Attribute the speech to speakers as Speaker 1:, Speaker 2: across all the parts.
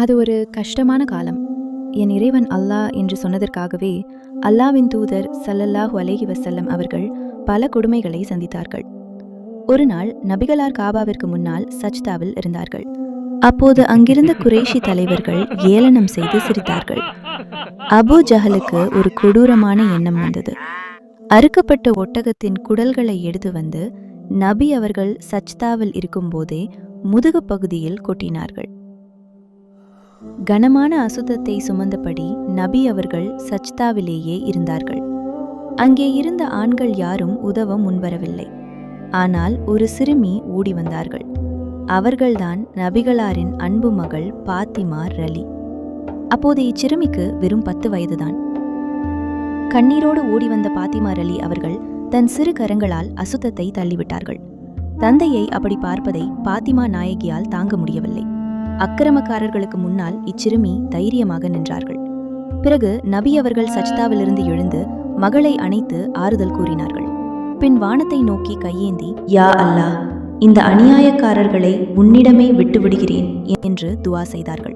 Speaker 1: அது ஒரு கஷ்டமான காலம். என் இறைவன் அல்லாஹ் என்று சொன்னதற்காகவே அல்லாஹ்வின் தூதர் ஸல்லல்லாஹு அலைஹி வஸல்லம் அவர்கள் பல கொடுமைகளை சந்தித்தார்கள். ஒரு நாள் நபிகளார் காபாவிற்கு முன்னால் சஜ்தாவில் இருந்தார்கள். அப்போது அங்கிருந்த குறைஷி தலைவர்கள் ஏளனம் செய்து சிரித்தார்கள். அபூ ஜஹலுக்கு ஒரு கொடூரமான எண்ணம் வந்தது. அறுக்கப்பட்ட ஒட்டகத்தின் குடல்களை எடுத்து வந்து நபி அவர்கள் சஜ்தாவில் இருக்கும்போதே முதுகு பகுதியில் கொட்டினார்கள். கனமான அசுத்தத்தை சுமந்தபடி நபி அவர்கள் சஜ்தாவிலேயே இருந்தார்கள். அங்கே இருந்த ஆண்கள் யாரும் உதவ முன்வரவில்லை. ஆனால் ஒரு சிறுமி ஓடி வந்தார்கள். அவர்கள்தான் நபிகளாரின் அன்பு மகள் பாத்திமா ரலி. அப்போது இச்சிறுமிக்கு வெறும் 10 வயதுதான். கண்ணீரோடு ஓடி வந்த பாத்திமா ரலி அவர்கள் தன் சிறு கரங்களால் அசுத்தத்தை தள்ளிவிட்டார்கள். தந்தையை அப்படி பார்ப்பதை பாத்திமா நாயகியால் தாங்க முடியவில்லை. அக்கிரமக்காரர்களுக்கு முன்னால் இச்சிறுமி தைரியமாக நின்றார்கள். பிறகு நபி அவர்கள் சஜ்தாவிலிருந்து எழுந்து மகளை அணைத்து ஆறுதல் கூறினார்கள். பின் வானத்தை நோக்கி கையேந்தி, யா அல்லாஹ், இந்த அநியாயக்காரர்களை உன்னிடமே விட்டுவிடுகிறேன் என்று துவா செய்தார்கள்.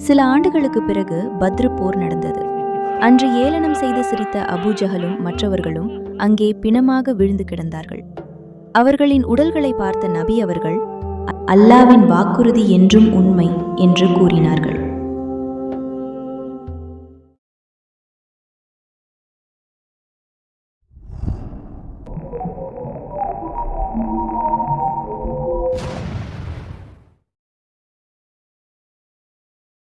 Speaker 1: சில ஆண்டுகளுக்கு பிறகு பத்ரு போர் நடந்தது. அன்று ஏளனம் செய்து சிரித்த அபூ ஜஹலும் மற்றவர்களும் அங்கே பிணமாக விழுந்து கிடந்தார்கள். அவர்களின் உடல்களை பார்த்த நபி அவர்கள், அல்லாவின் வாக்குறுதி என்றும் உண்மை என்று கூறினார்கள்.